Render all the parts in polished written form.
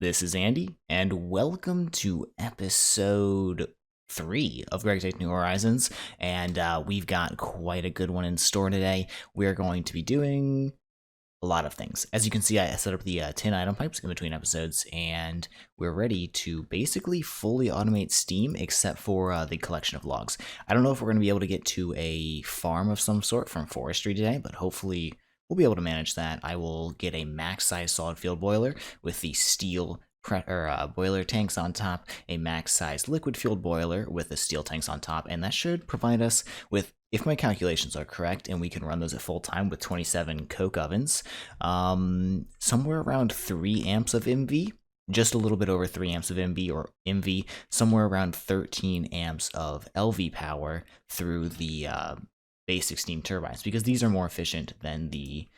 This is Andy, and welcome to episode 3 of Gregtech New Horizons. And we've got quite a good one in store today. We're going to be doing a lot of things. As you can see, I set up the 10 item pipes in between episodes, and we're ready to basically fully automate Steam except for the collection of logs. I don't know if we're going to be able to get to a farm of some sort from forestry today, but hopefully we'll be able to manage that. I will get a max size solid field boiler with the steel boiler tanks on top, a max size liquid fueled boiler with the steel tanks on top, and that should provide us with, if my calculations are correct, and we can run those at full time with 27 coke ovens, somewhere around 3 amps of MV, just a little bit over 3 amps of MV, somewhere around 13 amps of LV power through the basic steam turbines, because these are more efficient than the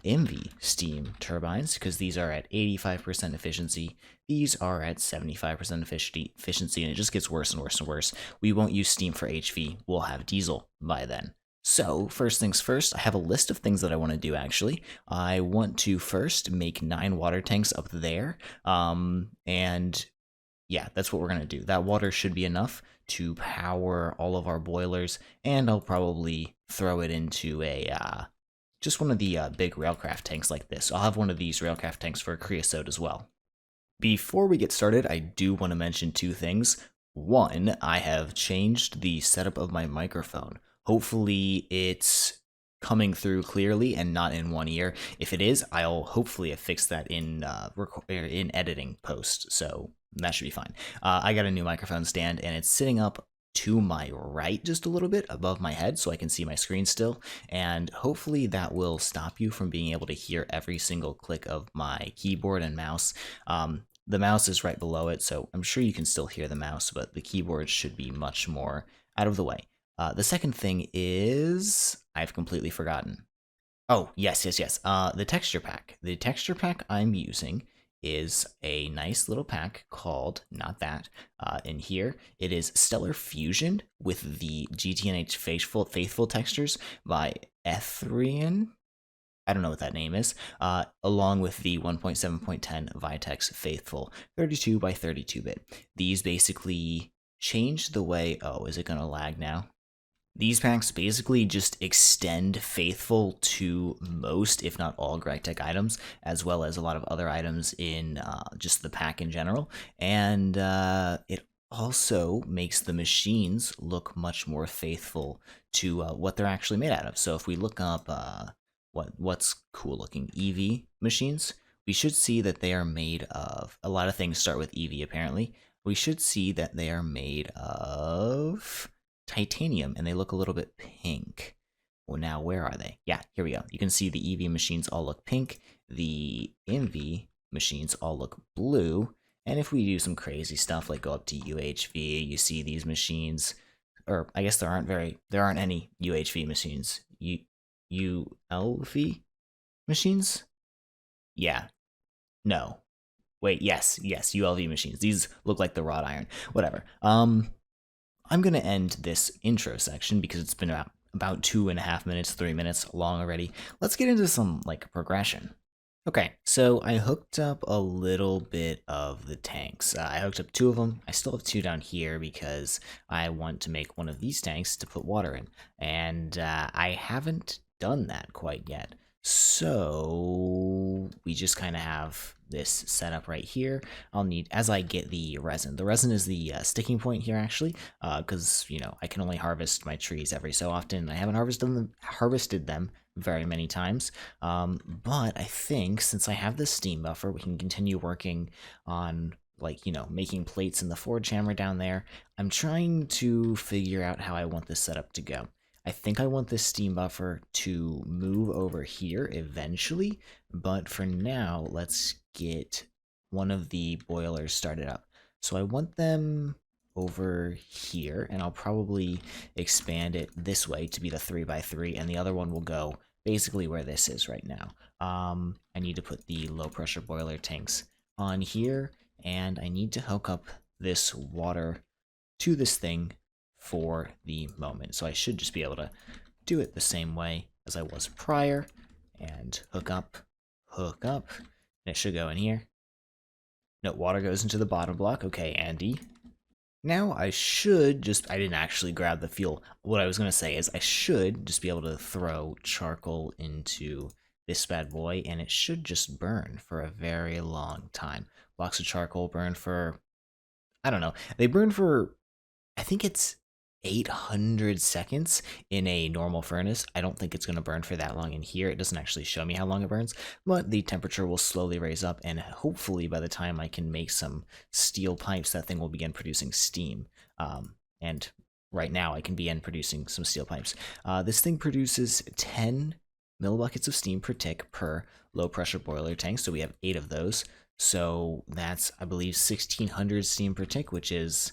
MV steam turbines, because these are at 85% efficiency. These are at 75% efficiency, and it just gets worse and worse and worse. We won't use steam for HV. We'll have diesel by then. So first things first, I have a list of things that I want to do, actually. I want to first make 9 water tanks up there, and yeah, that's what we're going to do. That water should be enough to power all of our boilers, and I'll probably throw it into a just one of the big railcraft tanks like this. I'll have one of these railcraft tanks for creosote as well. Before we get started, I do want to mention 2 things. One, I have changed the setup of my microphone. Hopefully it's coming through clearly and not in one ear. If it is, I'll hopefully have fixed that in editing post, so that should be fine. I got a new microphone stand, and it's sitting up to my right just a little bit above my head so I can see my screen still, and hopefully that will stop you from being able to hear every single click of my keyboard and mouse. The mouse is right below it, so I'm sure you can still hear the mouse, but the keyboard should be much more out of the way. The second thing is, I've completely forgotten. Oh, yes. The texture pack. The texture pack I'm using is a nice little pack called, not that, in here, it is Stellar Fusion with the GTNH Faithful textures by Ethrian. I don't know what that name is, along with the 1.7.10 Vitex Faithful 32 by 32-bit. These basically change the way, oh, is it going to lag now? These packs basically just extend Faithful to most, if not all, Gregtech items, as well as a lot of other items in just the pack in general. And it also makes the machines look much more faithful to what they're actually made out of. So if we look up what's cool looking EV machines, we should see that they are made of, a lot of things start with EV apparently. We should see that they are made of titanium, and they look a little bit pink. Well, now where are they? Yeah, here we go. You can see the EV machines all look pink. The MV machines all look blue. And if we do some crazy stuff like go up to UHV, you see these machines, or I guess there aren't any UHV machines. ULV machines? Yeah. No. Wait, yes, ULV machines. These look like the wrought iron. Whatever. I'm going to end this intro section because it's been about 2.5 minutes, 3 minutes long already. Let's get into some progression. Okay, so I hooked up a little bit of the tanks. I hooked up 2 of them. I still have 2 down here because I want to make one of these tanks to put water in. And I haven't done that quite yet. So we just kind of have this set up right here. I'll need, as I get the resin is the sticking point here actually, because I can only harvest my trees every so often. I haven't harvested them very many times, but I think since I have this steam buffer, we can continue working on making plates in the forge hammer down there. I'm trying to figure out how I want this setup to go. I think I want this steam buffer to move over here eventually, but for now, let's get one of the boilers started up. So I want them over here, and I'll probably expand it this way to be the 3x3, and the other one will go basically where this is right now. I need to put the low pressure boiler tanks on here, and I need to hook up this water to this thing for the moment. So I should just be able to do it the same way as I was prior, and hook up, and it should go in here. No, water goes into the bottom block. Okay, Andy. Now I should just, I didn't actually grab the fuel. What I was going to say is I should just be able to throw charcoal into this bad boy and it should just burn for a very long time. Blocks of charcoal burn for, I don't know, they burn for, I think it's 800 seconds in a normal furnace. I don't think it's going to burn for that long in here. It doesn't actually show me how long it burns, but the temperature will slowly raise up, and hopefully by the time I can make some steel pipes, that thing will begin producing steam. And right now I can begin producing some steel pipes. This thing produces 10 millibuckets of steam per tick per low pressure boiler tank, so we have 8 of those. So that's, I believe, 1600 steam per tick, which is,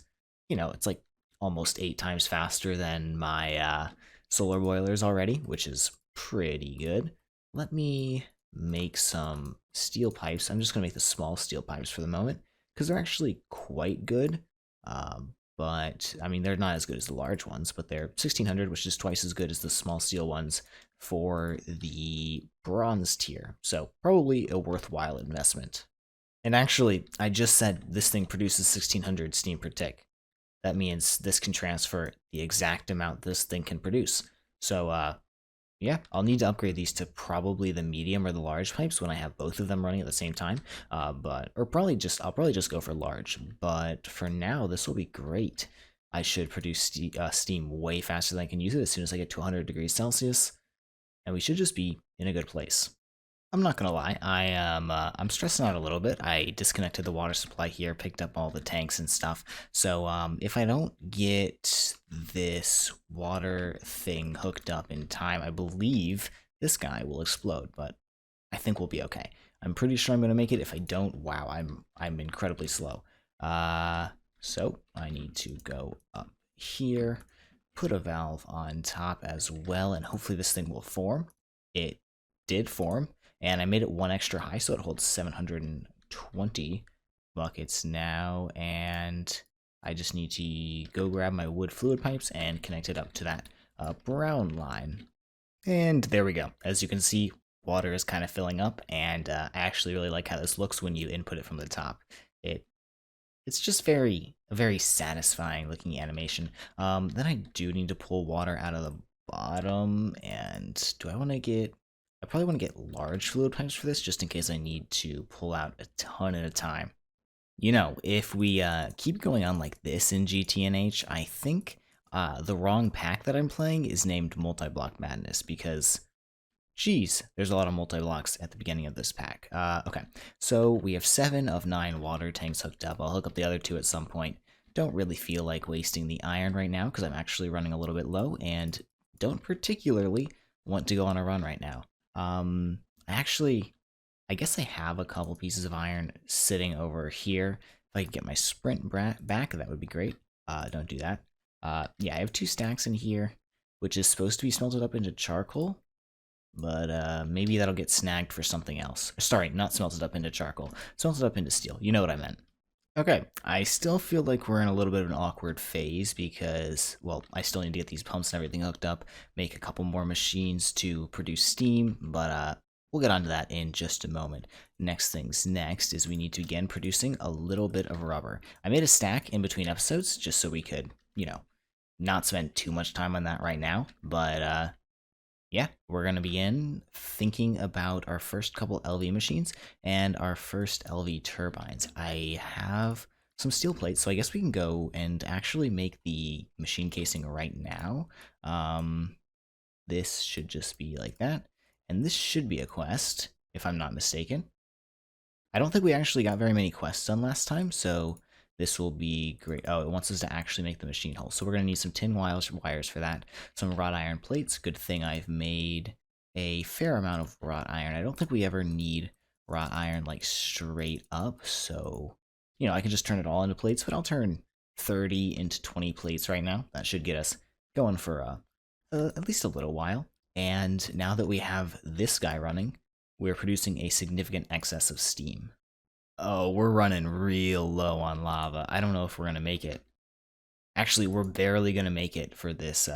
it's like almost 8 times faster than my solar boilers already, which is pretty good. Let me make some steel pipes. I'm just going to make the small steel pipes for the moment because they're actually quite good. But, I mean, they're not as good as the large ones, but they're 1600, which is twice as good as the small steel ones for the bronze tier. So probably a worthwhile investment. And actually, I just said this thing produces 1600 steam per tick. That means this can transfer the exact amount this thing can produce. So, yeah, I'll need to upgrade these to probably the medium or the large pipes when I have both of them running at the same time. I'll probably just go for large. But for now, this will be great. I should produce steam way faster than I can use it as soon as I get to 100 degrees Celsius. And we should just be in a good place. I'm not gonna lie, I'm stressing out a little bit. I disconnected the water supply here, picked up all the tanks and stuff. So if I don't get this water thing hooked up in time, I believe this guy will explode. But I think we'll be okay. I'm pretty sure I'm gonna make it. If I don't, wow, I'm incredibly slow. So I need to go up here, put a valve on top as well, and hopefully this thing will form. It did form. And I made it 1 extra high, so it holds 720 buckets now. And I just need to go grab my wood fluid pipes and connect it up to that brown line. And there we go. As you can see, water is kind of filling up, and I actually really like how this looks when you input it from the top. It's just a very satisfying looking animation. Then I do need to pull water out of the bottom, and do I want to get... I probably want to get large fluid pipes for this, just in case I need to pull out a ton at a time. If we keep going on like this in GTNH, I think the wrong pack that I'm playing is named Multi-Block Madness, because, geez, there's a lot of multi-blocks at the beginning of this pack. Okay, so we have 7 of 9 water tanks hooked up. I'll hook up the other 2 at some point. Don't really feel like wasting the iron right now, because I'm actually running a little bit low, and don't particularly want to go on a run right now. I guess I have a couple pieces of iron sitting over here. If I could get my sprint back, that would be great. Don't do that. Yeah, I have 2 stacks in here, which is supposed to be smelted up into charcoal, but maybe that'll get snagged for something else. Sorry, not smelted up into charcoal, smelted up into steel. You know what I meant. Okay, I still feel like we're in a little bit of an awkward phase because, well, I still need to get these pumps and everything hooked up, make a couple more machines to produce steam, but we'll get onto that in just a moment. Next things next is we need to begin producing a little bit of rubber. I made a stack in between episodes just so we could, not spend too much time on that right now, but yeah, we're going to begin thinking about our first couple LV machines and our first LV turbines. I have some steel plates, so I guess we can go and actually make the machine casing right now. This should just be like that, and this should be a quest, if I'm not mistaken. I don't think we actually got very many quests done last time, so this will be great. Oh, it wants us to actually make the machine hull. So we're going to need some tin wires for that. Some wrought iron plates. Good thing I've made a fair amount of wrought iron. I don't think we ever need wrought iron like straight up. So, I can just turn it all into plates, but I'll turn 30 into 20 plates right now. That should get us going for at least a little while. And now that we have this guy running, we're producing a significant excess of steam. Oh, we're running real low on lava. I don't know if we're going to make it. Actually, we're barely going to make it for this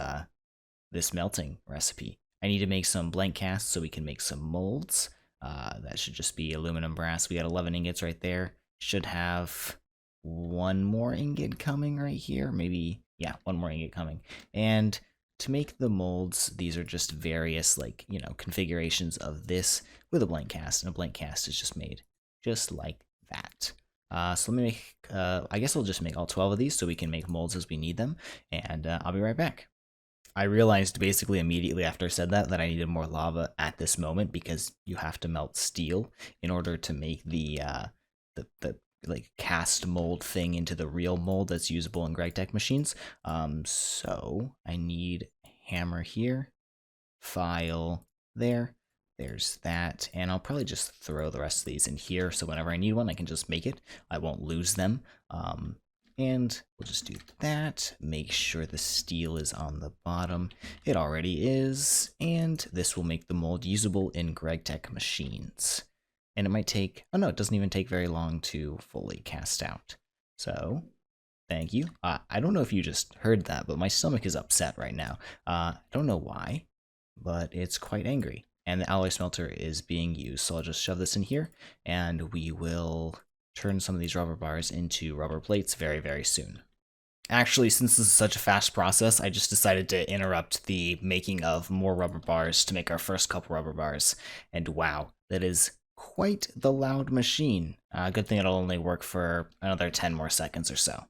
this melting recipe. I need to make some blank casts so we can make some molds. That should just be aluminum brass. We got 11 ingots right there. should have one more ingot coming right here. Maybe, yeah, one more ingot coming. And to make the molds, these are just various, like, configurations of this with a blank cast. And a blank cast is just made just like that. So let me make, I guess I'll just make all 12 of these so we can make molds as we need them. And I'll be right back. I realized basically immediately after I said that I needed more lava at this moment because you have to melt steel in order to make the like cast mold thing into the real mold that's usable in Gregtech machines. So I need hammer here, file there. There's that, and I'll probably just throw the rest of these in here so whenever I need one, I can just make it. I won't lose them. And we'll just do that. Make sure the steel is on the bottom. It already is. And this will make the mold usable in Gregtech machines. And it might take, oh no, it doesn't even take very long to fully cast out. So, thank you. I don't know if you just heard that, but my stomach is upset right now. I don't know why, but it's quite angry. And the alloy smelter is being used. So I'll just shove this in here and we will turn some of these rubber bars into rubber plates very, very soon. Actually, since this is such a fast process, I just decided to interrupt the making of more rubber bars to make our first couple rubber bars. And wow, that is quite the loud machine. Good thing it'll only work for another 10 more seconds or so.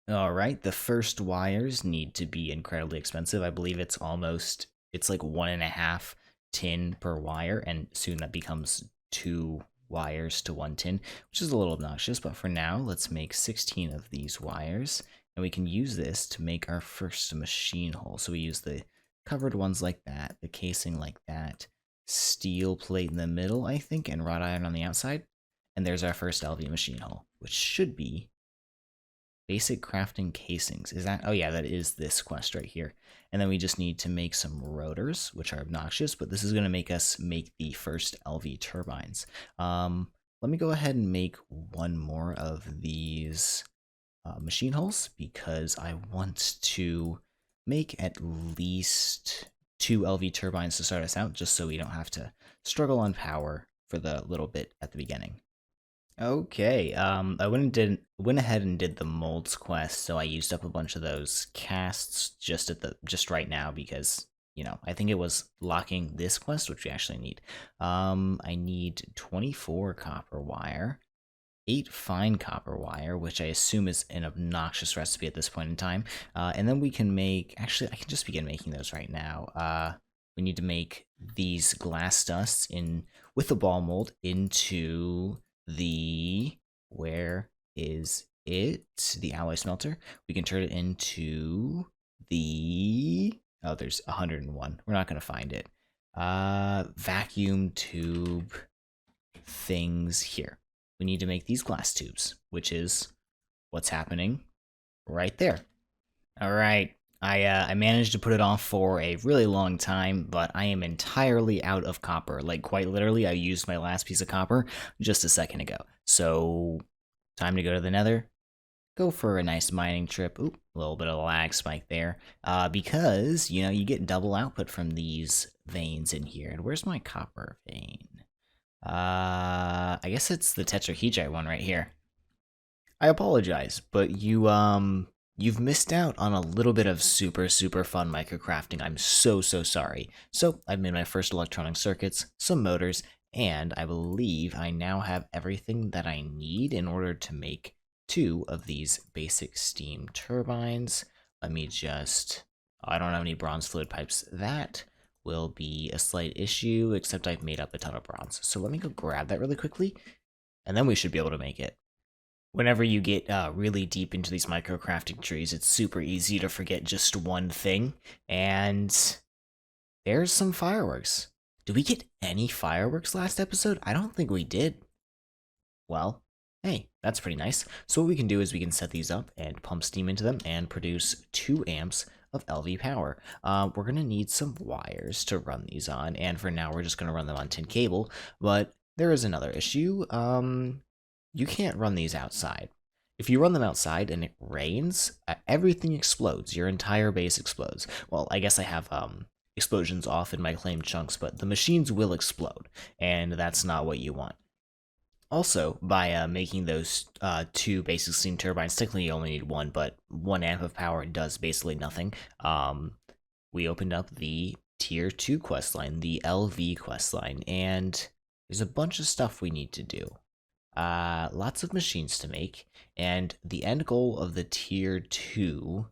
Alright, the first wires need to be incredibly expensive. I believe it's like 1.5 tin per wire, and soon that becomes 2 wires to 1 tin, which is a little obnoxious, but for now, let's make 16 of these wires, and we can use this to make our first machine hole. So we use the covered ones like that, the casing like that, steel plate in the middle, I think, and wrought iron on the outside, and there's our first LV machine hole, which should be basic crafting casings. Is that? Oh yeah, that is this quest right here. And then we just need to make some rotors, which are obnoxious, but this is going to make us make the first LV turbines. Let me go ahead and make one more of these machine holes because I want to make at least 2 LV turbines to start us out, just so we don't have to struggle on power for the little bit at the beginning. Okay, I went ahead and did the molds quest, so I used up a bunch of those casts just right now because, I think it was locking this quest, which we actually need. I need 24 copper wire, 8 fine copper wire, which I assume is an obnoxious recipe at this point in time. And then we can actually, I can just begin making those right now. We need to make these glass dusts with the ball mold into where is it? The alloy smelter. We can turn it into oh, there's 101. We're not going to find it. Vacuum tube things here. We need to make these glass tubes, which is what's happening right there. All right. I managed to put it off for a really long time, but I am entirely out of copper. Like, quite literally, I used my last piece of copper just a second ago. So, time to go to the nether. Go for a nice mining trip. Oop, a little bit of a lag spike there. Because, you get double output from these veins in here. And where's my copper vein? I guess it's the tetrahedrite one right here. I apologize, but you've missed out on a little bit of super, super fun microcrafting. I'm so, so sorry. So I've made my first electronic circuits, some motors, and I believe I now have everything that I need in order to make 2 of these basic steam turbines. Let me I don't have any bronze fluid pipes. That will be a slight issue, except I've made up a ton of bronze. So let me go grab that really quickly, and then we should be able to make it. Whenever you get really deep into these microcrafting trees, it's super easy to forget just one thing, and there's some fireworks. Did we get any fireworks last episode? I don't think we did. Well, hey, that's pretty nice. So what we can do is we can set these up and pump steam into them and produce 2 amps of LV power. We're going to need some wires to run these on, and for now we're just going to run them on tin cable, but there is another issue. You can't run these outside. If you run them outside and it rains, everything explodes. Your entire base explodes. Well, I guess I have explosions off in my claimed chunks, but the machines will explode, and that's not what you want. Also, by making those two basic steam turbines, technically you only need one, but 1 amp of power does basically nothing. We opened up the tier 2 quest line, the LV quest line, and there's a bunch of stuff we need to do. Lots of machines to make, and the end goal of the tier 2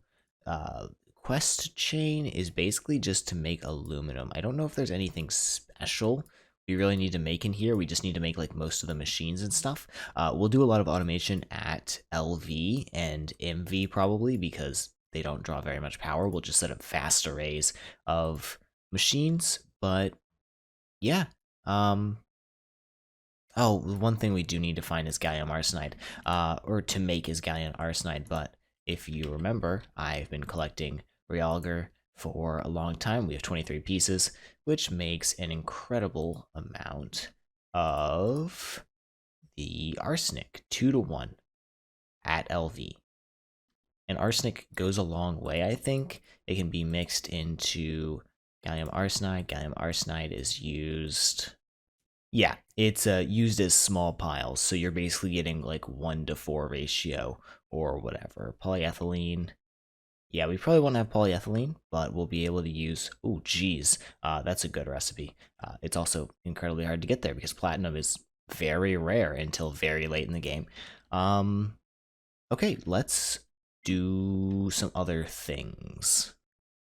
quest chain is basically just to make aluminum. I don't know if there's anything special we really need to make in here. We just need to make like most of the machines and stuff. We'll do a lot of automation at LV and MV probably because they don't draw very much power. We'll just set up fast arrays of machines, but yeah. Oh, one thing we do need to find is gallium arsenide, or to make is gallium arsenide, but if you remember, I've been collecting realgar for a long time. We have 23 pieces, which makes an incredible amount of the arsenic, 2 to 1 at LV. And arsenic goes a long way, I think. It can be mixed into gallium arsenide. Gallium arsenide is used... Yeah, it's used as small piles, so you're basically getting like 1 to 4 ratio or whatever. Polyethylene. Yeah, we probably won't have polyethylene, but we'll be able to use... Oh, geez, that's a good recipe. It's also incredibly hard to get there because platinum is very rare until very late in the game. Okay, let's do some other things.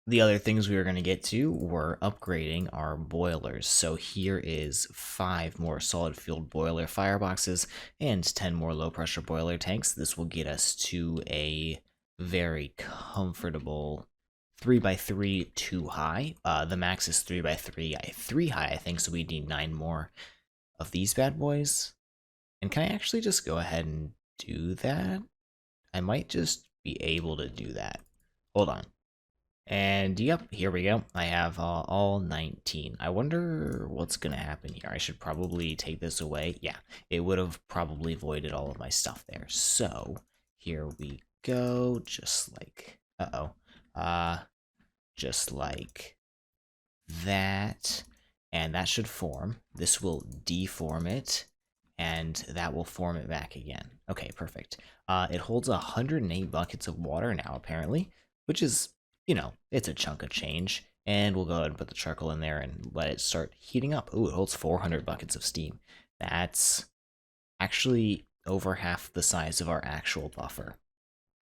The other things we were going to get to were upgrading our boilers. So here is 5 more solid fueled boiler fireboxes and 10 more low pressure boiler tanks. This will get us to a very comfortable 3x3 2 high. The max is 3x3 3 high, I think, so we need 9 more of these bad boys. And can I actually just go ahead and do that? I might just be able to do that. Hold on. And yep, here we go. I have all 19. I wonder what's going to happen here. I should probably take this away. Yeah, it would have probably voided all of my stuff there. So here we go. Just like, just like that. And that should form. This will deform it. And that will form it back again. Okay, perfect. It holds 108 buckets of water now, apparently, which is... you know, it's a chunk of change. And we'll go ahead and put the charcoal in there and let it start heating up. Ooh, it holds 400 buckets of steam. That's actually over half the size of our actual buffer.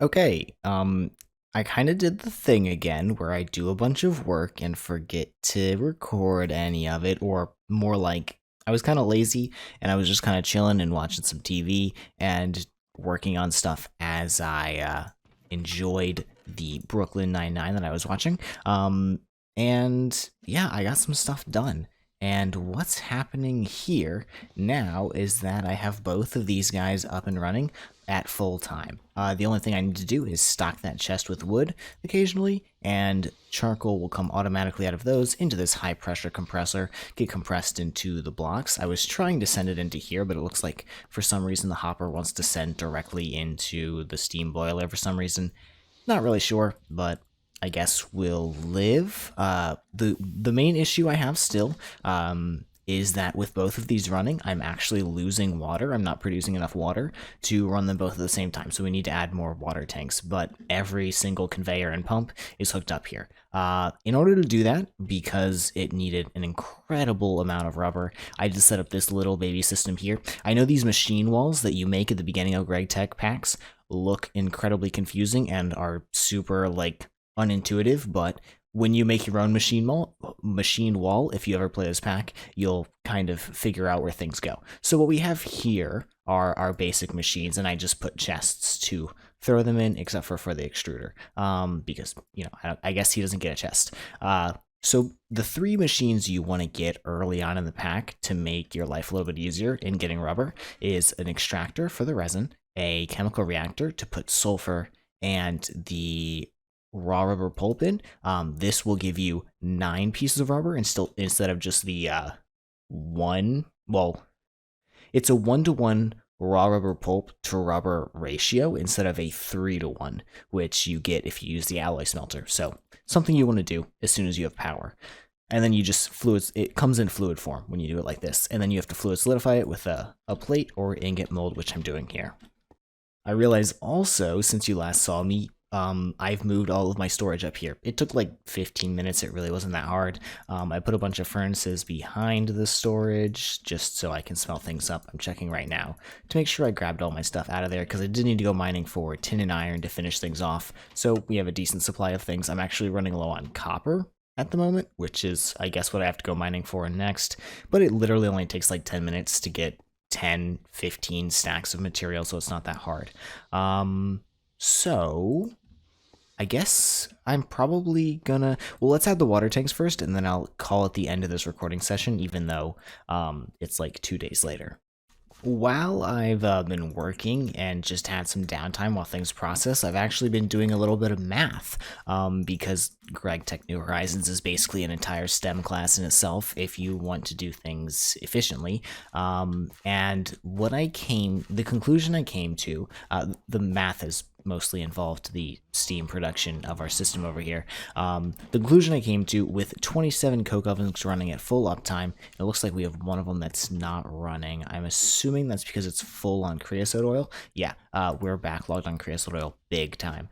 Okay, I kind of did the thing again where I do a bunch of work and forget to record any of it, or more like I was kind of lazy and I was just kind of chilling and watching some TV and working on stuff as I enjoyed the Brooklyn Nine-Nine that I was watching. And yeah, I got some stuff done. And what's happening here now is that I have both of these guys up and running at full time. The only thing I need to do is stock that chest with wood occasionally, and charcoal will come automatically out of those into this high pressure compressor, get compressed into the blocks. I was trying to send it into here, but it looks like for some reason the hopper wants to send directly into the steam boiler for some reason. Not really sure, but I guess we'll live. The main issue I have still is that with both of these running, I'm actually losing water. I'm not producing enough water to run them both at the same time, so we need to add more water tanks, but every single conveyor and pump is hooked up here. In order to do that, because it needed an incredible amount of rubber, I just set up this little baby system here. I know these machine walls that you make at the beginning of Gregtech packs look incredibly confusing and are super, like, unintuitive, but when you make your own machine wall, if you ever play this pack, you'll kind of figure out where things go. So what we have here are our basic machines, and I just put chests to throw them in, except for the extruder, because, you know, I guess he doesn't get a chest. So the 3 machines you want to get early on in the pack to make your life a little bit easier in getting rubber is an extractor for the resin, a chemical reactor to put sulfur and the raw rubber pulp in. This will give you 9 pieces of rubber instead of just the 1. Well, it's a 1-to-1 raw rubber pulp to rubber ratio instead of a 3-to-1, which you get if you use the alloy smelter. So something you want to do as soon as you have power. And then you just it comes in fluid form when you do it like this. And then you have to fluid solidify it with a plate or ingot mold, which I'm doing here. I realize also, since you last saw me, I've moved all of my storage up here. It took like 15 minutes. It really wasn't that hard. I put a bunch of furnaces behind the storage just so I can smelt things up. I'm checking right now to make sure I grabbed all my stuff out of there because I did need to go mining for tin and iron to finish things off. So we have a decent supply of things. I'm actually running low on copper at the moment, which is, I guess, what I have to go mining for next. But it literally only takes like 10 minutes to get 10, 15 stacks of material, so it's not that hard. So I guess I'm probably gonna, well, let's add the water tanks first, and then I'll call it the end of this recording session, even though it's like 2 days later. While I've been working and just had some downtime while things process, I've actually been doing a little bit of math because Gregtech New Horizons is basically an entire STEM class in itself if you want to do things efficiently. And the conclusion I came to, the math is mostly involved the steam production of our system over here. The conclusion I came to, with 27 coke ovens running at full uptime, it looks like we have one of them that's not running. I'm assuming that's because it's full on creosote oil. Yeah, we're backlogged on creosote oil big time.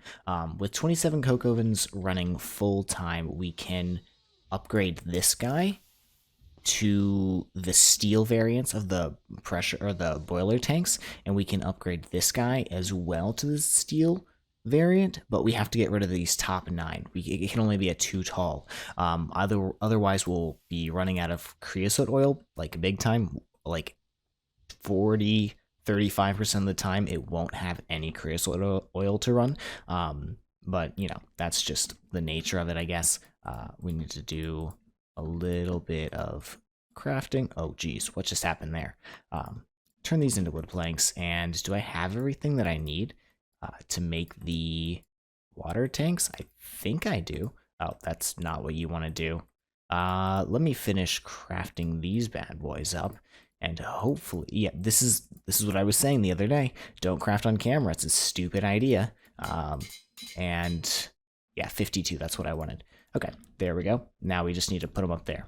With 27 coke ovens running full time, we can upgrade this guy to the steel variants of the pressure or the boiler tanks, and we can upgrade this guy as well to the steel variant, but we have to get rid of these top 9. It can only be a 2 tall. Otherwise we'll be running out of creosote oil like big time, like 35% of the time it won't have any creosote oil to run. But you know, that's just the nature of it, I guess. We need to do a little bit of crafting. Oh geez, what just happened there? Turn these into wood planks, and do I have everything that I need to make the water tanks? I think I do. Oh, that's not what you want to do. Let me finish crafting these bad boys up, and hopefully, yeah, this is what I was saying the other day. Don't craft on camera. It's a stupid idea. And yeah, 52, that's what I wanted. Okay, there we go. Now we just need to put them up there.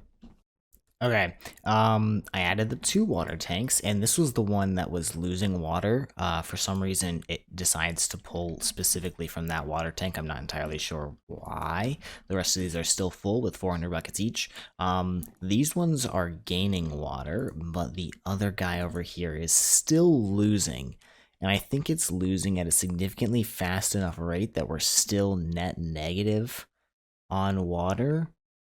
Okay, I added the 2 water tanks, and this was the one that was losing water. For some reason, it decides to pull specifically from that water tank. I'm not entirely sure why. The rest of these are still full with 400 buckets each. These ones are gaining water, but the other guy over here is still losing. And I think it's losing at a significantly fast enough rate that we're still net negative on water.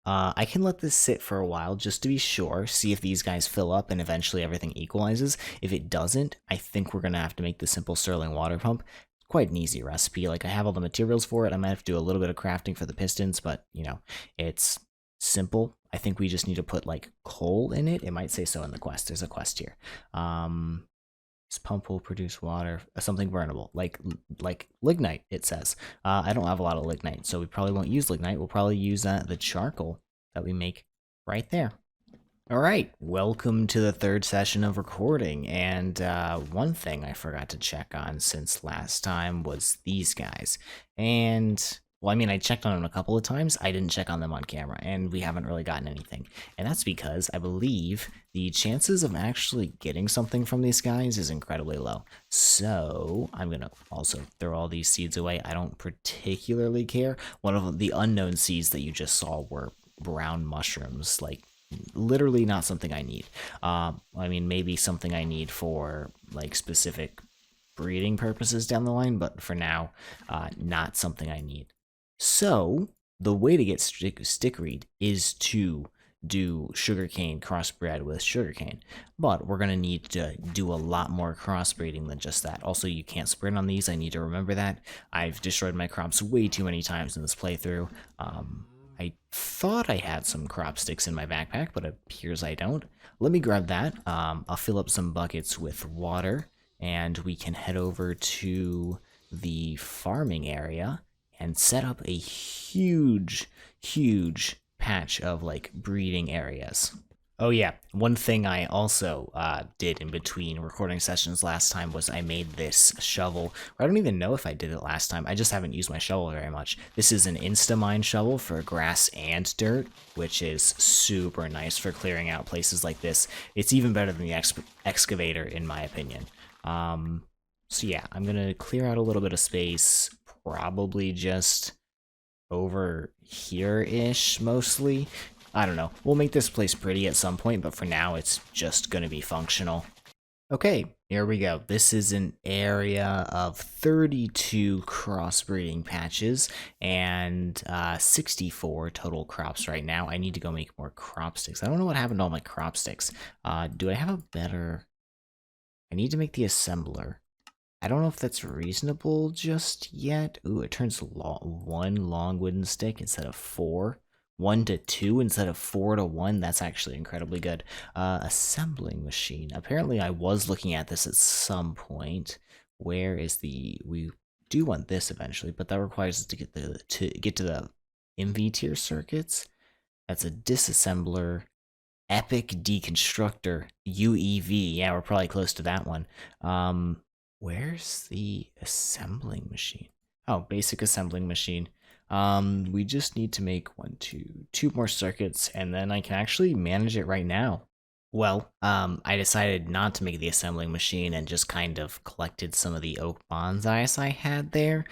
I can let this sit for a while just to be sure, see if these guys fill up and eventually everything equalizes. If it doesn't, I think we're going to have to make the simple Stirling water pump. Quite an easy recipe. Like, I have all the materials for it. I might have to do a little bit of crafting for the pistons, but, you know, it's simple. I think we just need to put, like, coal in it. It might say so in the quest. There's a quest here. This pump will produce water, something burnable, like lignite, it says. I don't have a lot of lignite, so we probably won't use lignite. We'll probably use the charcoal that we make right there. All right, welcome to the 3rd session of recording, and one thing I forgot to check on since last time was these guys. And, well, I mean, I checked on them a couple of times. I didn't check on them on camera, and we haven't really gotten anything. And that's because I believe the chances of actually getting something from these guys is incredibly low. So I'm going to also throw all these seeds away. I don't particularly care. One of the unknown seeds that you just saw were brown mushrooms, like literally not something I need. I mean, maybe something I need for like specific breeding purposes down the line, but for now, not something I need. So the way to get stickweed is to do sugarcane crossbred with sugarcane, but we're going to need to do a lot more crossbreeding than just that. Also, you can't sprint on these. I need to remember that. I've destroyed my crops way too many times in this playthrough. I thought I had some crop sticks in my backpack, but it appears I don't. Let me grab that. I'll fill up some buckets with water, and we can head over to the farming area and set up a huge patch of like breeding areas. Oh yeah, one thing I also did in between recording sessions last time was I made this shovel. I don't even know if I did it last time. I just haven't used my shovel very much. This is an Instamine shovel for grass and dirt, which is super nice for clearing out places like this. It's even better than the excavator in my opinion. So yeah, I'm gonna clear out a little bit of space, probably just over here-ish mostly. I don't know. We'll make this place pretty at some point, but for now it's just gonna be functional. Okay, here we go. This is an area of 32 crossbreeding patches and 64 total crops right now. I need to go make more crop sticks. I don't know what happened to all my crop sticks. Do I have a better... I need to make the assembler. I don't know if that's reasonable just yet. Ooh, it turns one long wooden stick instead of four. 1 to 2 instead of 4 to 1. That's actually incredibly good. Assembling machine. Apparently I was looking at this at some point. Where is the... We do want this eventually, but that requires us to get to the MV tier circuits. That's a disassembler. Epic deconstructor. UEV. Yeah, we're probably close to that one. Where's the assembling machine? Oh, basic assembling machine. We just need to make two more circuits, and then I can actually manage it right now. Well, I decided not to make the assembling machine and just kind of collected some of the oak bonsais I had there.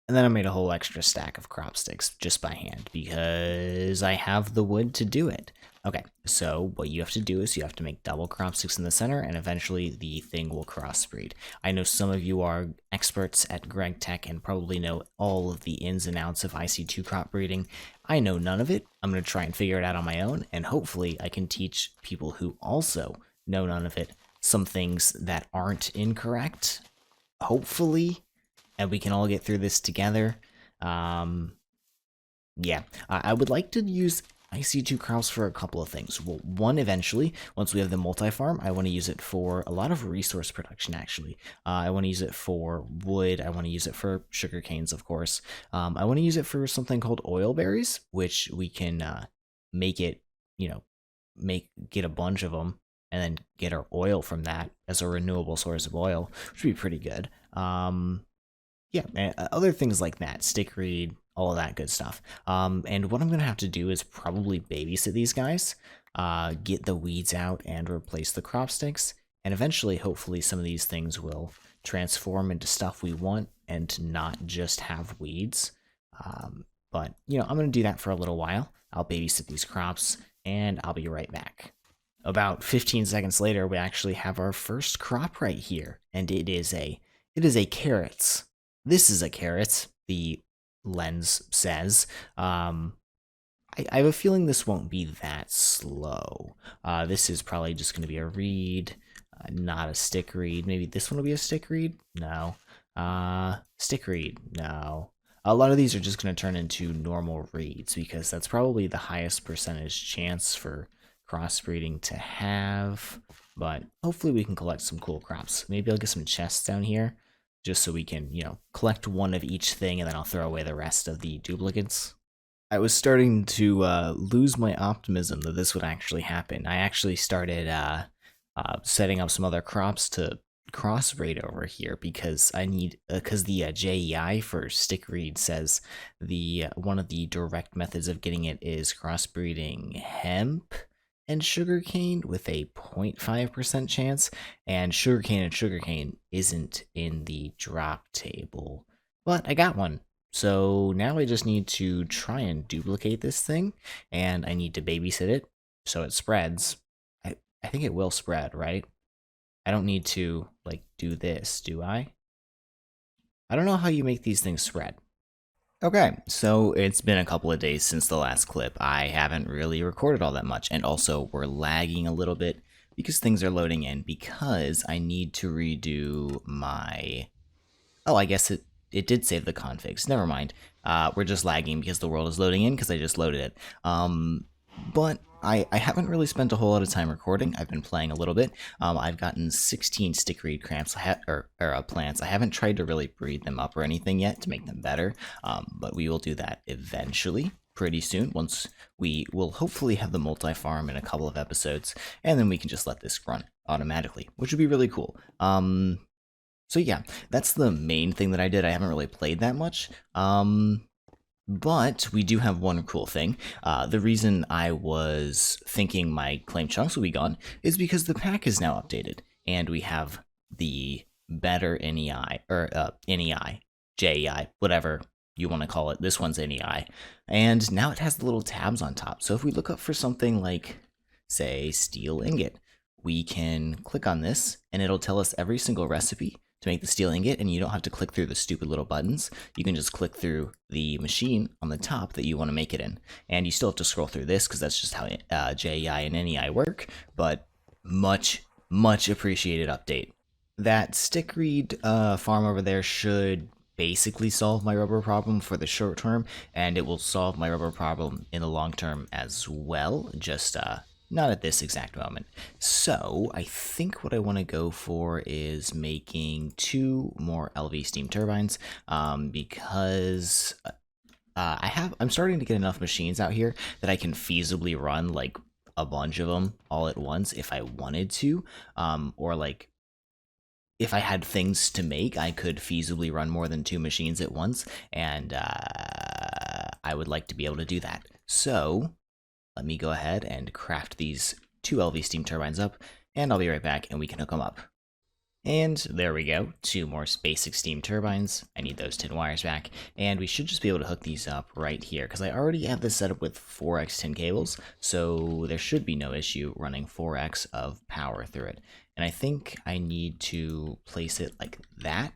And then I made a whole extra stack of crop sticks just by hand because I have the wood to do it. Okay, so what you have to do is you have to make double crop sticks in the center and eventually the thing will crossbreed. I know some of you are experts at Gregtech and probably know all of the ins and outs of IC2 crop breeding. I know none of it. I'm going to try and figure it out on my own, and hopefully I can teach people who also know none of it some things that aren't incorrect. Hopefully. And we can all get through this together. Yeah, I would like to use IC2 crops for a couple of things. Well, one, eventually, once we have the multi-farm, I want to use it for a lot of resource production, actually. I want to use it for wood. I want to use it for sugar canes, of course. I want to use it for something called oil berries, which we can make it, get a bunch of them and then get our oil from that as a renewable source of oil, which would be pretty good. Yeah, other things like that, stickweed, all of that good stuff. And what I'm going to have to do is probably babysit these guys, get the weeds out and replace the crop sticks, and eventually, hopefully, some of these things will transform into stuff we want and not just have weeds. But, I'm going to do that for a little while. I'll babysit these crops, and I'll be right back. About 15 seconds later, we actually have our first crop right here, and it is a carrots. This is a carrot, the lens says. I have a feeling this won't be that slow. This is probably just going to be a reed, not a stick reed. Maybe this one will be a stick reed? No. Stick reed? No. A lot of these are just going to turn into normal reeds because that's probably the highest percentage chance for crossbreeding to have. But hopefully we can collect some cool crops. Maybe I'll get some chests down here, just so we can, collect one of each thing, and then I'll throw away the rest of the duplicates. I was starting to lose my optimism that this would actually happen. I actually started setting up some other crops to crossbreed over here because the JEI for stickweed says one of the direct methods of getting it is crossbreeding hemp and sugarcane with a 0.5% chance, and sugarcane isn't in the drop table. But I got one. So now I just need to try and duplicate this thing, and I need to babysit it so it spreads. I think it will spread, right? I don't need to, do this, do I? I don't know how you make these things spread. Okay, so it's been a couple of days since the last clip. I haven't really recorded all that much, and also we're lagging a little bit because things are loading in because I need to redo my... Oh, I guess it did save the configs. Never mind. We're just lagging because the world is loading in because I just loaded it. But I haven't really spent a whole lot of time recording. I've been playing a little bit. I've gotten 16 stickweed plants. I haven't tried to really breed them up or anything yet to make them better, but we will do that eventually. pretty soon, once we will hopefully have the multi-farm in a couple of episodes, and then we can just let this run automatically, which would be really cool. So yeah, that's the main thing that I did. I haven't really played that much. But we do have one cool thing. The reason I was thinking my claim chunks will be gone is because the pack is now updated, and we have the better NEI, or NEI, JEI, whatever you want to call it. This one's NEI. And now it has the little tabs on top. So if we look up for something like, say, steel ingot, we can click on this, and it'll tell us every single recipe to make the steel ingot, and you don't have to click through the stupid little buttons. You can just click through the machine on the top that you want to make it in. And you still have to scroll through this because that's just how JEI and NEI work, but much appreciated update. That stick reed farm over there should basically solve my rubber problem for the short term, and it will solve my rubber problem in the long term as well, just not at this exact moment. So I think what I want to go for is making 2 more LV steam turbines, because I'm starting to get enough machines out here that I can feasibly run like a bunch of them all at once if I wanted to, or like if I had things to make, I could feasibly run more than 2 machines at once, and I would like to be able to do that. So let me go ahead and craft these 2 LV steam turbines up, and I'll be right back and we can hook them up. And there we go, 2 more basic steam turbines. I need those tin wires back, and we should just be able to hook these up right here, because I already have this set up with 4x tin cables, so there should be no issue running 4x of power through it. And I think I need to place it like that.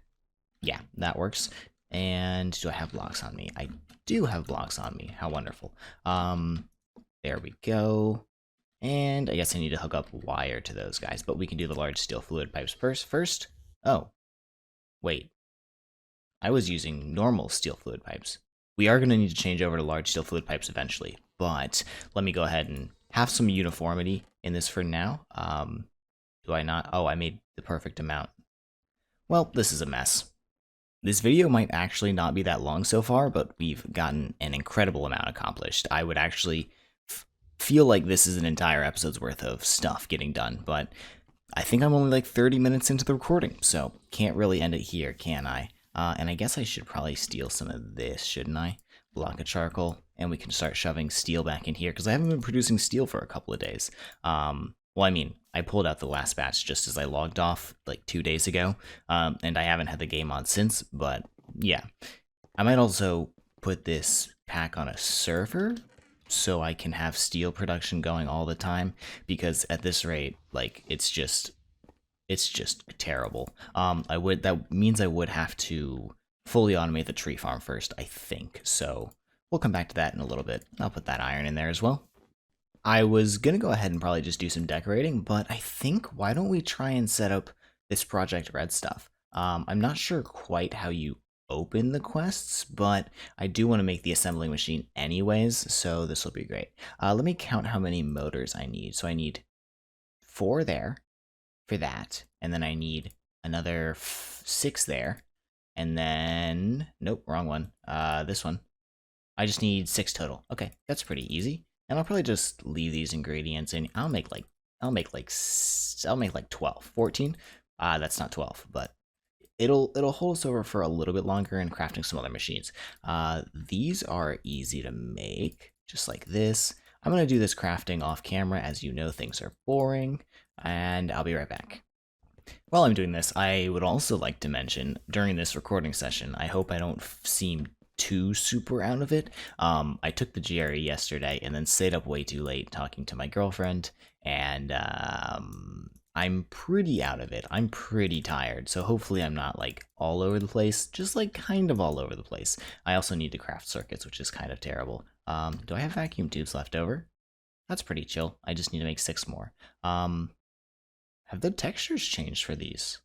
Yeah, that works. And do I have blocks on me? I do have blocks on me. How wonderful. There we go. And I guess I need to hook up wire to those guys, but we can do the large steel fluid pipes first. Oh, wait. I was using normal steel fluid pipes. We are going to need to change over to large steel fluid pipes eventually, but let me go ahead and have some uniformity in this for now. Do I not? Oh, I made the perfect amount. Well, this is a mess. This video might actually not be that long so far, but we've gotten an incredible amount accomplished. I would actually feel like this is an entire episode's worth of stuff getting done, but I think I'm only like 30 minutes into the recording, so can't really end it here, can I? And I guess I should probably steal some of this, shouldn't I? Block of charcoal, and we can start shoving steel back in here, because I haven't been producing steel for a couple of days. Well, I mean, I pulled out the last batch just as I logged off like 2 days ago, and I haven't had the game on since, but yeah. I might also put this pack on a server so I can have steel production going all the time, because at this rate, like, it's just terrible. That means I would have to fully automate the tree farm first, I think, so we'll come back to that in a little bit. I'll put that iron in there as well. I was gonna go ahead and probably just do some decorating, but I think, why don't we try and set up this Project Red stuff? I'm not sure quite how you open the quests, but I do want to make the assembling machine anyways, so this will be great. Let me count how many motors I need. So I need 4 there for that, and then I need another 6 there, and then, nope, wrong one. This one. I just need 6 total. Okay, that's pretty easy. And I'll probably just leave these ingredients in. I'll make like 12, 14. That's not 12, but it'll hold us over for a little bit longer in crafting some other machines. These are easy to make, just like this. I'm gonna do this crafting off camera, as you know things are boring, and I'll be right back. While I'm doing this, I would also like to mention, during this recording session, I hope I don't seem too super out of it. I took the GRE yesterday and then stayed up way too late talking to my girlfriend, and I'm pretty out of it. I'm pretty tired, so hopefully I'm not like all over the place, just like kind of all over the place. I also need to craft circuits, which is kind of terrible. Do I have vacuum tubes left over? That's pretty chill. I just need to make 6 more. Have the textures changed for these?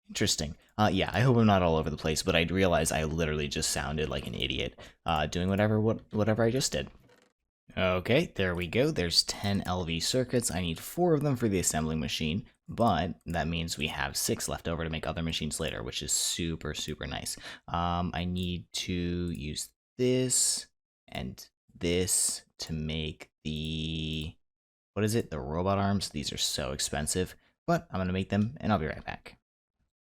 Interesting. Yeah, I hope I'm not all over the place, but I realize I literally just sounded like an idiot doing whatever I just did. Okay, there we go. There's 10 LV circuits. I need 4 of them for the assembling machine, but that means we have 6 left over to make other machines later, which is super, super nice. I need to use this. and this to make the, what is it? The robot arms. These are so expensive, but I'm going to make them and I'll be right back.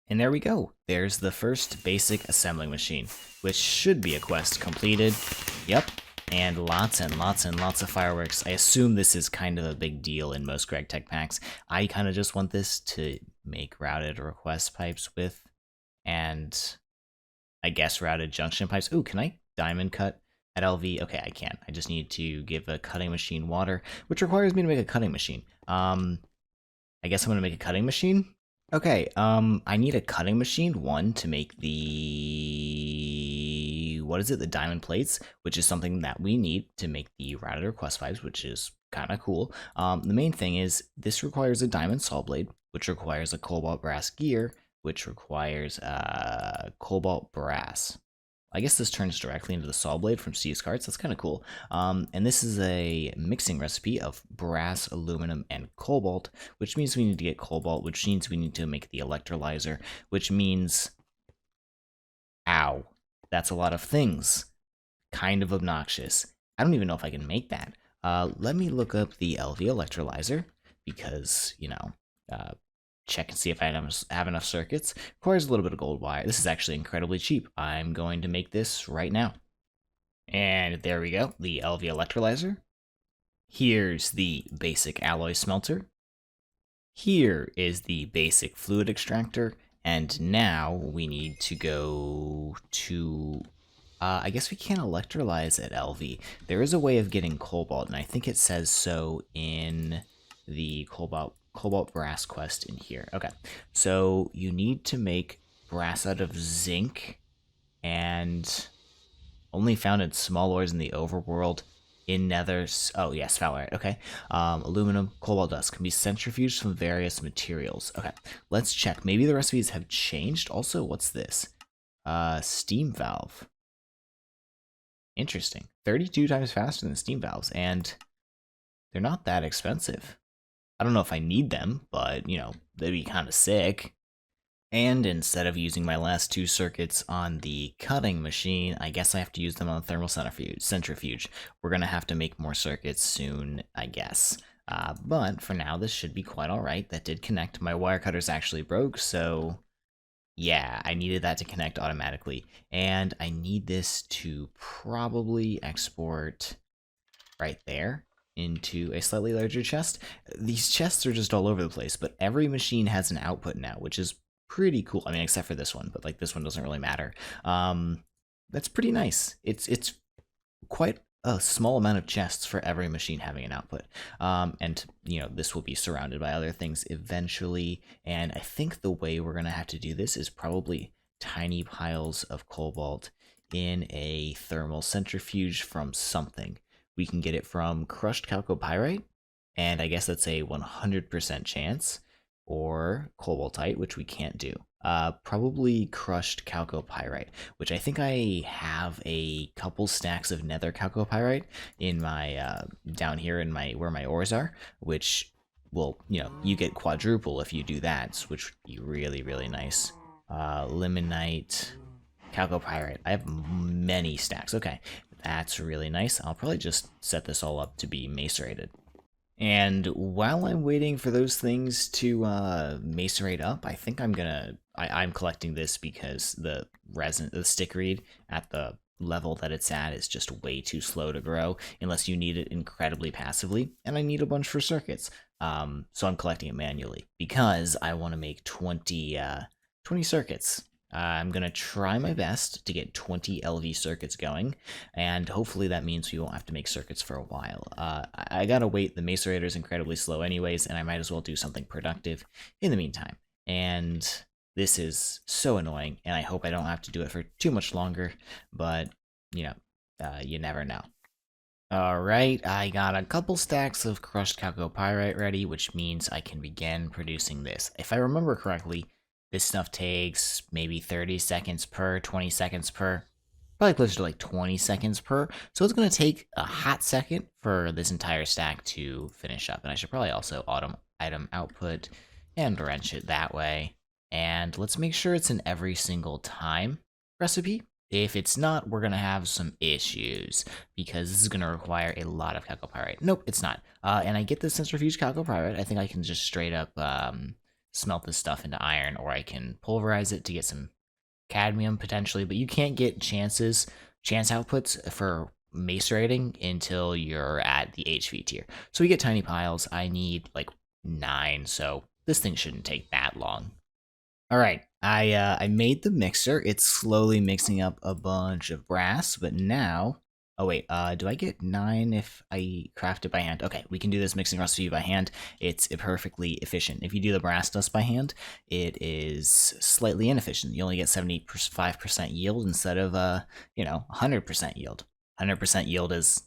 And there we go. There's the first basic assembling machine, which should be a quest completed. Yep. And lots of fireworks. I assume this is kind of a big deal in most Gregtech packs. I kind of just want this to make routed request pipes with, and I guess routed junction pipes. Ooh, can I diamond cut at LV? Okay, I can. I just need to give a cutting machine water, which requires me to make a cutting machine. I guess I'm gonna make a cutting machine. Okay, I need a cutting machine, one, to make the, what is it, the diamond plates, which is something that we need to make the routed request pipes, which is kind of cool. The main thing is this requires a diamond saw blade, which requires a cobalt brass gear, which requires cobalt brass. I guess this turns directly into the saw blade from Steve's carts. That's kind of cool. And this is a mixing recipe of brass, aluminum, and cobalt, which means we need to get cobalt, which means we need to make the electrolyzer, which means, ow, that's a lot of things. Kind of obnoxious. I don't even know if I can make that. Let me look up the LV electrolyzer because, you know, check and see if I have enough circuits. Requires a little bit of gold wire. This is actually incredibly cheap. I'm going to make this right now. And there we go, the LV electrolyzer. Here's the basic alloy smelter. Here is the basic fluid extractor. And now we need to go to, I guess we can't electrolyze at LV. There is a way of getting cobalt, and I think it says so in the cobalt brass quest in here. Okay, so you need to make brass out of zinc, and only found in small ores in the overworld, in nether. Oh yes, sphalerite. Okay, aluminum, cobalt dust can be centrifuged from various materials. Okay, let's check. Maybe the recipes have changed. Also, what's this? Steam valve. Interesting. 32 times faster than steam valves, and they're not that expensive. I don't know if I need them, but, you know, they'd be kind of sick. And instead of using my last 2 circuits on the cutting machine, I guess I have to use them on the thermal centrifuge. We're going to have to make more circuits soon, I guess. But for now, this should be quite alright. That did connect. My wire cutters actually broke, so yeah, I needed that to connect automatically. And I need this to probably export right there into a slightly larger chest. These chests are just all over the place, but every machine has an output now, which is pretty cool. I mean, except for this one, but like this one doesn't really matter. That's pretty nice. It's quite a small amount of chests for every machine having an output. And, you know, this will be surrounded by other things eventually. And I think the way we're going to have to do this is probably tiny piles of cobalt in a thermal centrifuge from something. We can get it from crushed chalcopyrite, and I guess that's a 100% chance, or cobaltite, which we can't do. Probably crushed chalcopyrite, which I think I have a couple stacks of nether chalcopyrite in my, down here in my, where my ores are, which will, you know, you get quadruple if you do that, which would be really, really nice. Limonite, chalcopyrite. I have many stacks. Okay, that's really nice. I'll probably just set this all up to be macerated. And while I'm waiting for those things to macerate up, I think I'm gonna, I'm collecting this because the resin, the stick reed at the level that it's at is just way too slow to grow unless you need it incredibly passively, and I need a bunch for circuits. So I'm collecting it manually because I want to make 20 circuits. I'm going to try my best to get 20 LV circuits going, and hopefully that means we won't have to make circuits for a while. I gotta wait, the macerator is incredibly slow anyways, and I might as well do something productive in the meantime. And this is so annoying, and I hope I don't have to do it for too much longer, but, you know, you never know. Alright, I got a couple stacks of crushed chalcopyrite ready, which means I can begin producing this. If I remember correctly, this stuff takes maybe 30 seconds per, 20 seconds per, probably closer to like 20 seconds per. So it's going to take a hot second for this entire stack to finish up. And I should probably also item output and wrench it that way. And let's make sure it's an every single time recipe. If it's not, we're going to have some issues because this is going to require a lot of chalcopyrite. Nope, it's not. And I get this centrifuge chalcopyrite. I think I can just straight up smelt this stuff into iron, or I can pulverize it to get some cadmium potentially, but you can't get chance outputs for macerating until you're at the HV tier. So we get tiny piles. I need like 9, so this thing shouldn't take that long. All right, I made the mixer. It's slowly mixing up a bunch of brass, but now, oh wait, do I get 9 if I craft it by hand? Okay, we can do this mixing recipe by hand. It's perfectly efficient. If you do the brass dust by hand, it is slightly inefficient. You only get 75% yield instead of 100% yield. 100% yield is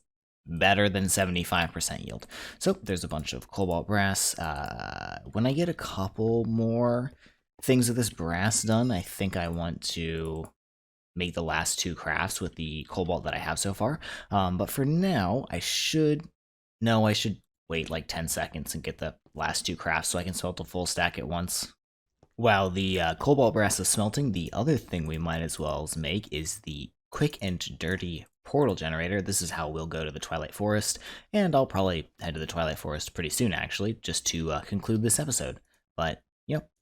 better than 75% yield. So there's a bunch of cobalt brass. When I get a couple more things of this brass done, I think I want to make the last 2 crafts with the cobalt that I have so far. But for now, I should wait like 10 seconds and get the last 2 crafts so I can smelt a full stack at once. While the cobalt brass is smelting, the other thing we might as well make is the quick and dirty portal generator. This is how we'll go to the Twilight Forest, and I'll probably head to the Twilight Forest pretty soon, actually, just to conclude this episode. But,